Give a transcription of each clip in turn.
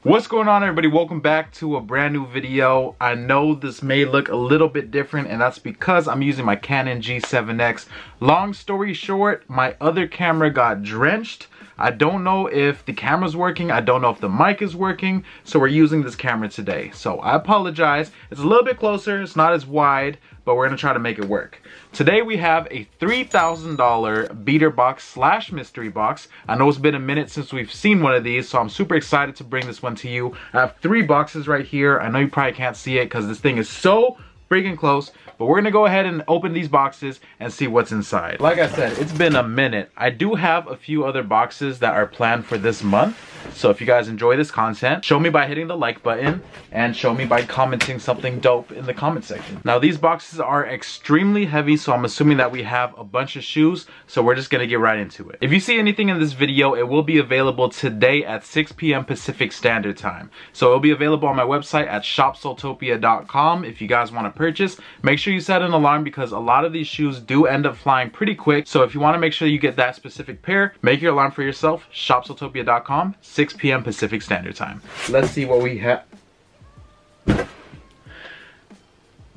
What's going on, everybody? Welcome back to a brand new video. I know this may look a little bit different, and that's because I'm using my Canon G7X. Long story short, my other camera got drenched. I don't know if the camera's working, I don't know if the mic is working, so we're using this camera today. So I apologize. It's a little bit closer, it's not as wide, but we're gonna try to make it work. Today we have a $3,000 beater box slash mystery box. I know it's been a minute since we've seen one of these, so I'm super excited to bring this one to you. I have 3 boxes right here. I know you probably can't see it because this thing is so freaking close, but we're gonna go ahead and open these boxes and see what's inside. Like I said, it's been a minute. I do have a few other boxes that are planned for this month, so if you guys enjoy this content, show me by hitting the like button and show me by commenting something dope in the comment section. Now these boxes are extremely heavy, so I'm assuming that we have a bunch of shoes, so we're just gonna get right into it. If you see anything in this video, it will be available today at 6 p.m. Pacific Standard Time. So it'll be available on my website at shopsoultopia.com if you guys want to purchase. Make sure you set an alarm because a lot of these shoes do end up flying pretty quick. So if you want to make sure you get that specific pair, make your alarm for yourself. shopsoultopia.com, 6 p.m. Pacific Standard Time. Let's see what we have.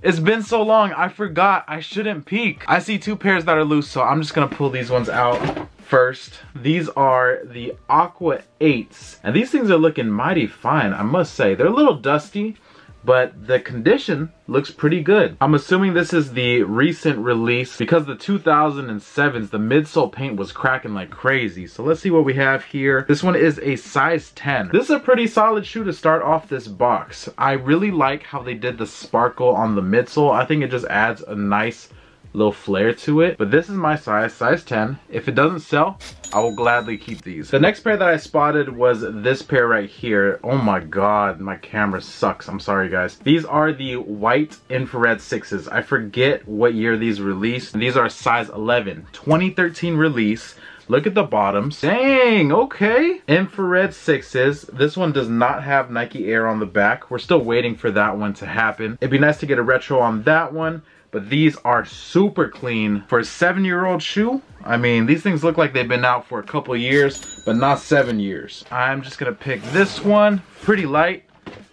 It's been so long, I forgot I shouldn't peek. I see 2 pairs that are loose, so I'm just gonna pull these ones out first. These are the Aqua Eights, and these things are looking mighty fine, I must say. They're a little dusty, but the condition looks pretty good. I'm assuming this is the recent release because the 2007s, the midsole paint was cracking like crazy. So let's see what we have here. This one is a size 10. This is a pretty solid shoe to start off this box. I really like how they did the sparkle on the midsole. I think it just adds a nice little flair to it, but this is my size 10. If it doesn't sell, I will gladly keep these. The next pair that I spotted was this pair right here. Oh my god, my camera sucks. I'm sorry guys. These are the white infrared 6s. I forget what year these released. These are size 11, 2013 release. Look at the bottoms. Dang, okay. Infrared 6s. This one does not have Nike Air on the back. We're still waiting for that one to happen. It'd be nice to get a retro on that one, but these are super clean. For a 7-year-old shoe, I mean, these things look like they've been out for a couple years, but not 7 years. I'm just gonna pick this one, pretty light.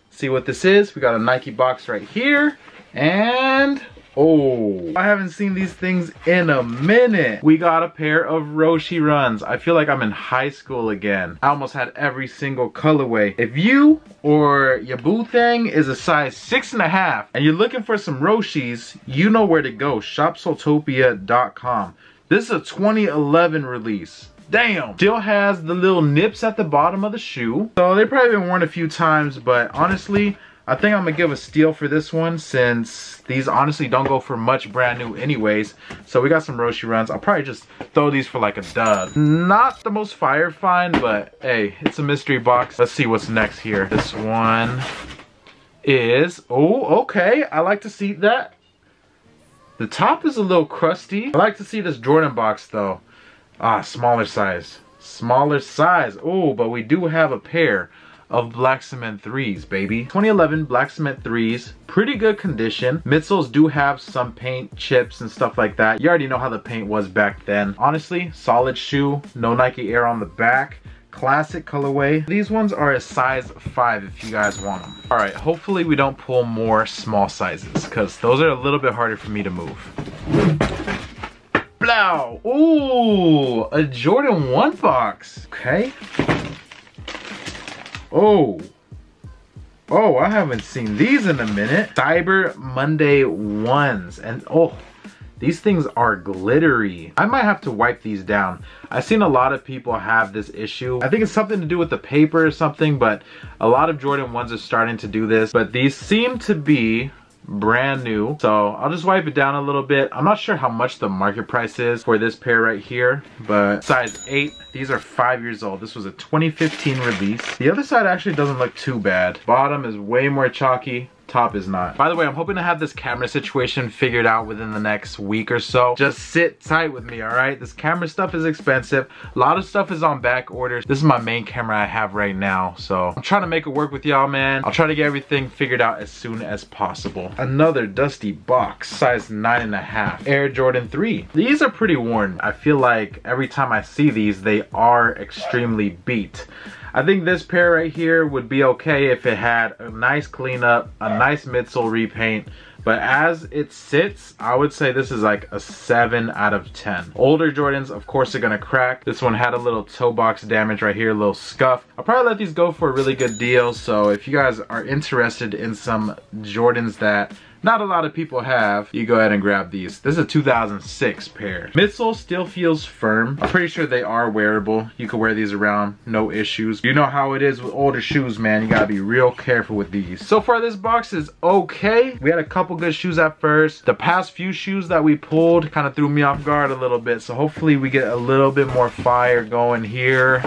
See what this is. We got a Nike box right here, and oh, I haven't seen these things in a minute. We got a pair of Roshi Runs. I feel like I'm in high school again. I almost had every single colorway. If you or your boo thing is a size 6.5 and you're looking for some Roshis, you know where to go. shopsoultopia.com. This is a 2011 release. Damn. Still has the little nips at the bottom of the shoe. So they've probably been worn a few times, but honestly, I think I'm gonna give a steal for this one since these honestly don't go for much brand new anyways. So we got some Roshi Runs. I'll probably just throw these for like a dub. Not the most fire find, but hey, it's a mystery box. Let's see what's next here. This one is, oh, okay. I like to see that. The top is a little crusty. I like to see this Jordan box though. Ah, smaller size. Smaller size. Oh, but we do have a pair of black cement 3s, baby. 2011 black cement 3s, pretty good condition. Midsoles do have some paint chips and stuff like that. You already know how the paint was back then. Honestly, solid shoe, no Nike Air on the back. Classic colorway. These ones are a size 5 if you guys want them. All right, hopefully we don't pull more small sizes because those are a little bit harder for me to move. Blow! Ooh, a Jordan 1 box. Okay. Oh, I haven't seen these in a minute. Cyber Monday 1s, and oh, these things are glittery. I might have to wipe these down. I've seen a lot of people have this issue. I think it's something to do with the paper or something, but a lot of Jordan 1s are starting to do this. But these seem to be brand new, so I'll just wipe it down a little bit. I'm not sure how much the market price is for this pair right here, but size 8. These are 5 years old. This was a 2015 release. The other side actually doesn't look too bad. Bottom is way more chalky. Top is not. By the way, I'm hoping to have this camera situation figured out within the next week or so. Just sit tight with me, all right? This camera stuff is expensive. A lot of stuff is on back orders. This is my main camera I have right now, so I'm trying to make it work with y'all, man. I'll try to get everything figured out as soon as possible. Another dusty box, size 9.5, Air Jordan 3. These are pretty worn. I feel like every time I see these, they are extremely beat. I think this pair right here would be okay if it had a nice cleanup, a nice midsole repaint. But as it sits, I would say this is like a 7 out of 10. Older Jordans, of course, are gonna crack. This one had a little toe box damage right here, a little scuff. I'll probably let these go for a really good deal. So if you guys are interested in some Jordans that not a lot of people have, you go ahead and grab these. This is a 2006 pair. Midsole still feels firm. I'm pretty sure they are wearable. You can wear these around, no issues. You know how it is with older shoes, man. You gotta be real careful with these. So far, this box is okay. We had a couple good shoes at first. The past few shoes that we pulled kind of threw me off guard a little bit. So hopefully we get a little bit more fire going here.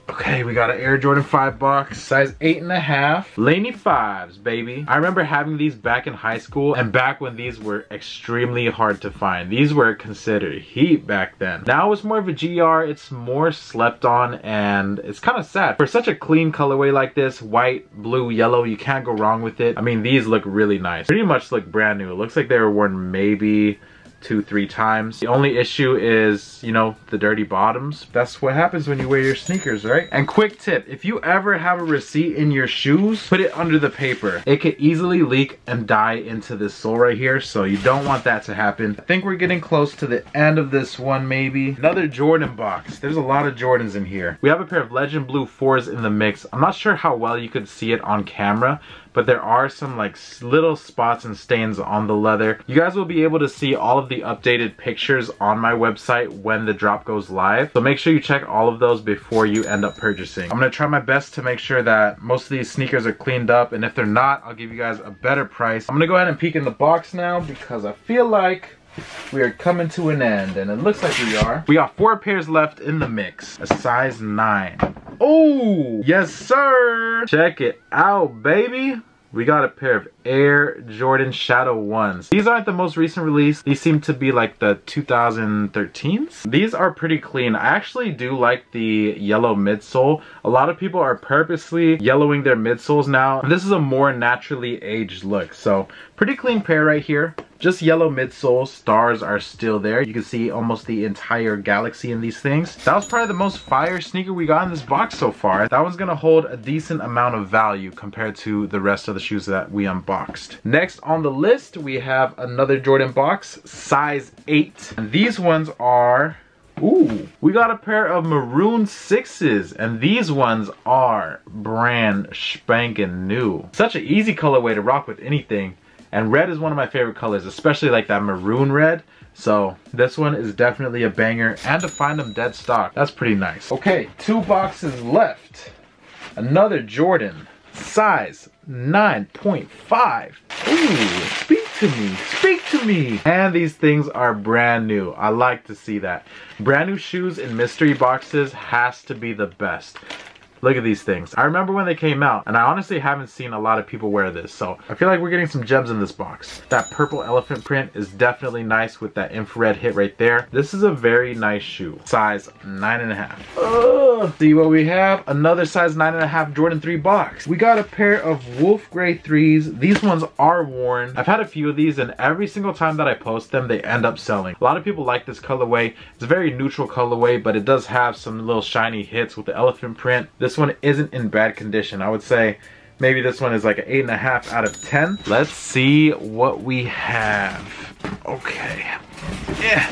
Okay, we got an Air Jordan 5 box, size 8.5. Laney 5s, baby. I remember having these back in high school and back when these were extremely hard to find. These were considered heat back then. Now it's more of a GR, it's more slept on, and it's kind of sad. For such a clean colorway like this, white, blue, yellow, you can't go wrong with it. I mean, these look really nice. Pretty much look brand new. It looks like they were worn maybe 2-3 times. The only issue is, you know, the dirty bottoms. That's what happens when you wear your sneakers, right? And quick tip, if you ever have a receipt in your shoes, put it under the paper. It could easily leak and dye into this sole right here, so you don't want that to happen. I think we're getting close to the end of this one, maybe. Another Jordan box. There's a lot of Jordans in here. We have a pair of Legend Blue 4s in the mix. I'm not sure how well you could see it on camera, but there are some like little spots and stains on the leather. You guys will be able to see all of the updated pictures on my website when the drop goes live. So make sure you check all of those before you end up purchasing. I'm gonna try my best to make sure that most of these sneakers are cleaned up, and if they're not, I'll give you guys a better price. I'm gonna go ahead and peek in the box now because I feel like we are coming to an end, and it looks like we are. We got 4 pairs left in the mix, a size 9. Oh, yes sir. Check it out, baby. We got a pair of Air Jordan Shadow 1s. These aren't the most recent release. These seem to be like the 2013s. These are pretty clean. I actually do like the yellow midsole. A lot of people are purposely yellowing their midsoles now. This is a more naturally aged look. So pretty clean pair right here. Just yellow midsoles. Stars are still there. You can see almost the entire galaxy in these things. That was probably the most fire sneaker we got in this box so far. That one's gonna hold a decent amount of value compared to the rest of the shoes that we unboxed. Next on the list, we have another Jordan box, size 8. And these ones are, ooh, we got a pair of maroon 6s, and these ones are brand spanking new. Such an easy colorway to rock with anything. And red is one of my favorite colors, especially like that maroon red. So this one is definitely a banger, and to find them dead stock, that's pretty nice. Okay, 2 boxes left. Another Jordan, size 9.5. Ooh, speak to me, speak to me. And these things are brand new. I like to see that. Brand new shoes in mystery boxes has to be the best. Look at these things. I remember when they came out, and I honestly haven't seen a lot of people wear this, so I feel like we're getting some gems in this box. That purple elephant print is definitely nice with that infrared hit right there. This is a very nice shoe. Size 9.5. See what we have? Another size 9.5 Jordan 3 box. We got a pair of wolf gray 3s. These ones are worn. I've had a few of these, and every single time that I post them, they end up selling. A lot of people like this colorway. It's a very neutral colorway, but it does have some little shiny hits with the elephant print. This one isn't in bad condition. I would say maybe this one is like an 8.5 out of 10. Let's see what we have. Okay. Yeah.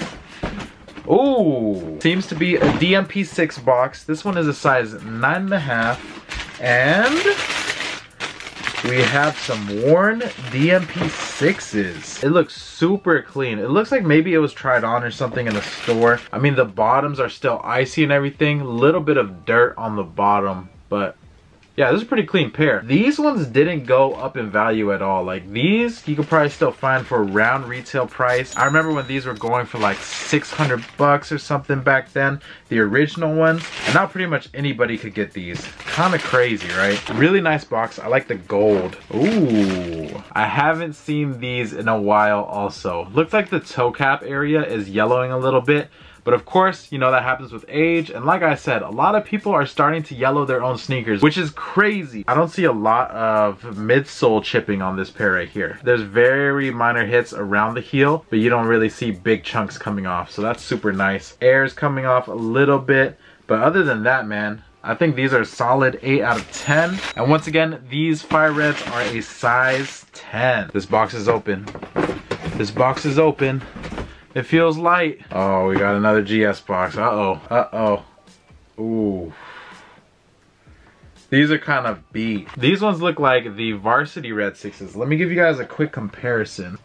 Ooh. Seems to be a DMP 6 box. This one is a size 9.5. And we have some worn DMP 6s. It looks super clean. It looks like maybe it was tried on or something in a store. I mean, the bottoms are still icy and everything. A little bit of dirt on the bottom, but yeah, this is a pretty clean pair. These ones didn't go up in value at all. Like these, you could probably still find for around retail price. I remember when these were going for like 600 bucks or something back then, the original ones. And now pretty much anybody could get these. Kind of crazy, right? Really nice box. I like the gold. Ooh. I haven't seen these in a while also. Looks like the toe cap area is yellowing a little bit. But of course, you know, that happens with age. And like I said, a lot of people are starting to yellow their own sneakers, which is crazy. I don't see a lot of midsole chipping on this pair right here. There's very minor hits around the heel, but you don't really see big chunks coming off. So that's super nice. Air's coming off a little bit. But other than that, man, I think these are solid 8 out of 10. And once again, these fire reds are a size 10. This box is open. This box is open. It feels light. Oh, we got another GS box. Uh-oh. Uh-oh. Ooh. These are kind of beat. These ones look like the Varsity Red 6s. Let me give you guys a quick comparison.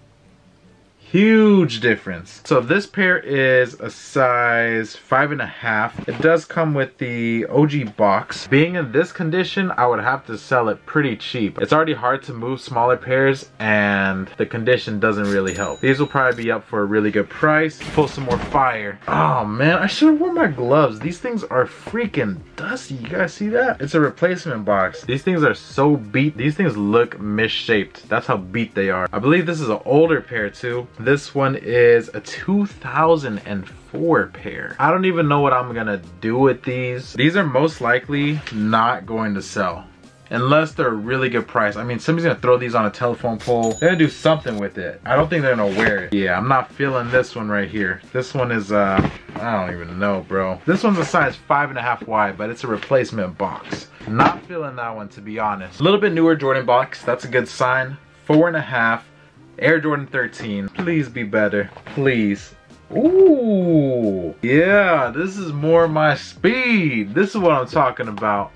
Huge difference. So this pair is a size 5.5. It does come with the OG box. Being in this condition, I would have to sell it pretty cheap. It's already hard to move smaller pairs and the condition doesn't really help. These will probably be up for a really good price. Pull some more fire. Oh man, I should have worn my gloves. These things are freaking dusty. You guys see that? It's a replacement box. These things are so beat. These things look misshaped. That's how beat they are. I believe this is an older pair too. This one is a 2004 pair. I don't even know what I'm gonna do with these. These are most likely not going to sell unless they're a really good price. I mean, somebody's gonna throw these on a telephone pole. They're gonna do something with it. I don't think they're gonna wear it. Yeah, I'm not feeling this one right here. This one is, I don't even know, bro. This one's a size 5.5 wide, but it's a replacement box. Not feeling that one, to be honest. A little bit newer Jordan box. That's a good sign. 4.5. Air Jordan 13. Please be better. Please. Ooh. Yeah, this is more my speed. This is what I'm talking about.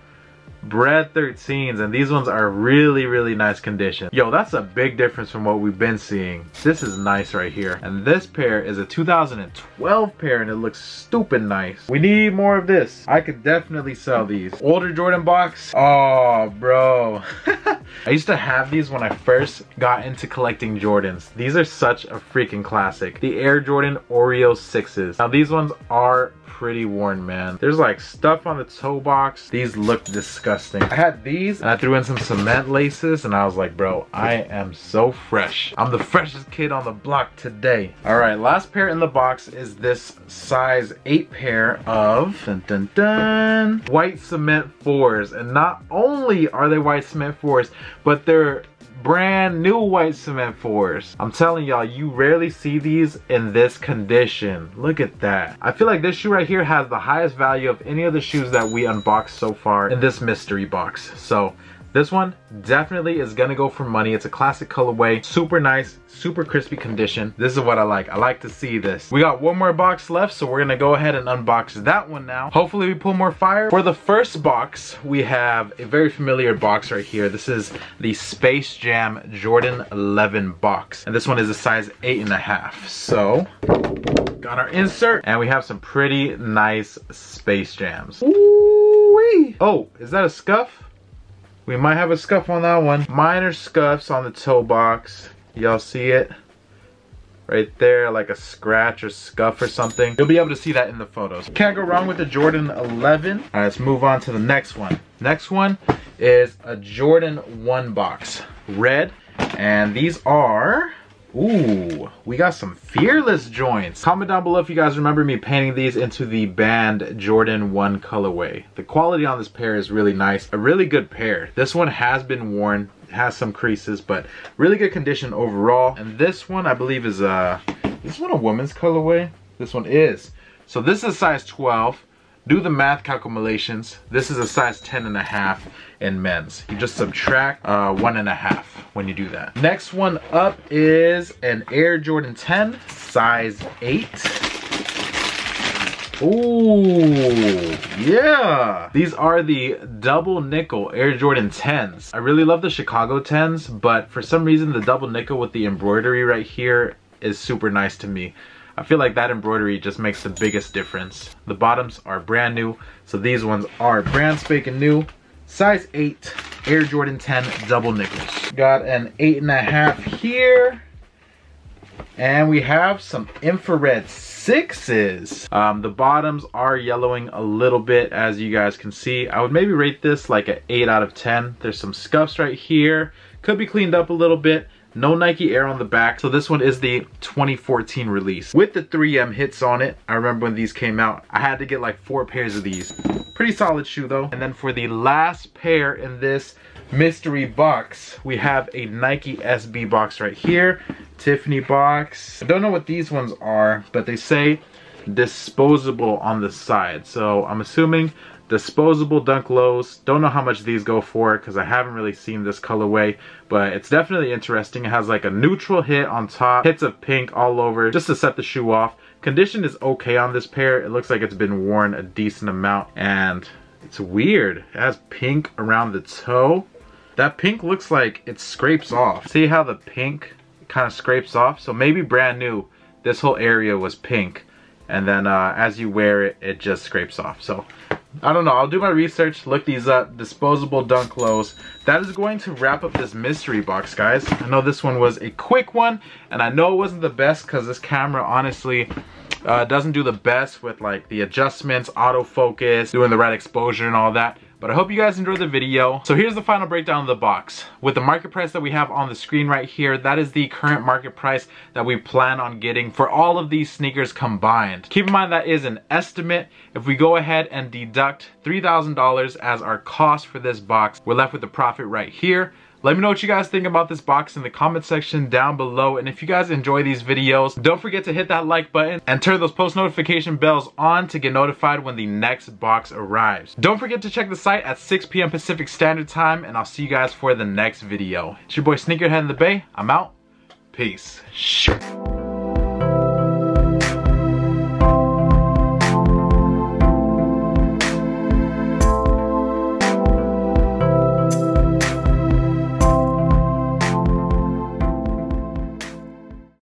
Bread 13s, and these ones are really nice condition. Yo, that's a big difference from what we've been seeing. This is nice right here. And this pair is a 2012 pair and it looks stupid nice. We need more of this. I could definitely sell these. Older Jordan box. Oh, bro. I used to have these when I first got into collecting Jordans. These are such a freaking classic. The Air Jordan Oreo 6s. Now these ones are pretty worn, man. There's like stuff on the toe box. These look disgusting. I had these and I threw in some cement laces and I was like, bro, I am so fresh. I'm the freshest kid on the block today. All right, last pair in the box is this size 8 pair of white cement 4s. And not only are they white cement 4s, but they're brand new white cement 4s. I'm telling y'all, you rarely see these in this condition. Look at that. I feel like this shoe right here has the highest value of any of the shoes that we unboxed so far in this mystery box. So this one definitely is gonna go for money. It's a classic colorway, super nice, super crispy condition. This is what I like. I like to see this. We got one more box left, so we're gonna go ahead and unbox that one now. Hopefully we pull more fire. For the first box, we have a very familiar box right here. This is the Space Jam Jordan 11 box. And this one is a size 8.5. So, got our insert, and we have some pretty nice Space Jams. Ooh-wee. Oh, is that a scuff? We might have a scuff on that one. Minor scuffs on the toe box. Y'all see it? Right there, like a scratch or scuff or something. You'll be able to see that in the photos. Can't go wrong with the Jordan 11. All right, let's move on to the next one. Next one is a Jordan 1 box. Red, and these are... Ooh, we got some Fearless joints. Comment down below if you guys remember me painting these into the band Jordan 1 colorway. The quality on this pair is really nice. A really good pair. This one has been worn, has some creases, but really good condition overall. And this one I believe is this one a woman's colorway? This one is. So this is size 12. Do the math calculations. This is a size 10.5 in men's. You just subtract 1.5 when you do that. Next one up is an Air Jordan 10, size 8. Ooh, yeah. These are the double nickel Air Jordan 10s. I really love the Chicago 10s, but for some reason the double nickel with the embroidery right here is super nice to me. I feel like that embroidery just makes the biggest difference. The bottoms are brand new, so these ones are brand spanking new. Size 8, Air Jordan 10 double nickels. Got an 8.5 here. And we have some infrared 6s. The bottoms are yellowing a little bit, as you guys can see. I would maybe rate this like an 8 out of 10. There's some scuffs right here. Could be cleaned up a little bit. No Nike Air on the back. So this one is the 2014 release with the 3M hits on it. I remember when these came out, I had to get like 4 pairs of these. Pretty solid shoe though. And then for the last pair in this mystery box, we have a Nike SB box right here. Tiffany box. I don't know what these ones are, but they say disposable on the side. So I'm assuming disposable dunk lows. Don't know how much these go for because I haven't really seen this colorway, but it's definitely interesting. It has like a neutral hit on top, hits of pink all over just to set the shoe off. Condition is okay on this pair. It looks like it's been worn a decent amount, and it's weird. It has pink around the toe. That pink looks like it scrapes off. See how the pink kind of scrapes off? So maybe brand new, this whole area was pink, and then as you wear it, it just scrapes off. So I don't know, I'll do my research, look these up. Disposable dunk lows. That is going to wrap up this mystery box, guys. I know this one was a quick one, and I know it wasn't the best because this camera honestly doesn't do the best with like the adjustments, autofocus, doing the right exposure and all that. But I hope you guys enjoyed the video. So here's the final breakdown of the box. With the market price that we have on the screen right here, that is the current market price that we plan on getting for all of these sneakers combined. Keep in mind that is an estimate. If we go ahead and deduct $3,000 as our cost for this box, we're left with the profit right here. Let me know what you guys think about this box in the comment section down below. And if you guys enjoy these videos, don't forget to hit that like button and turn those post notification bells on to get notified when the next box arrives. Don't forget to check the site at 6 p.m. Pacific Standard Time, and I'll see you guys for the next video. It's your boy Sneakerhead in the Bay. I'm out. Peace.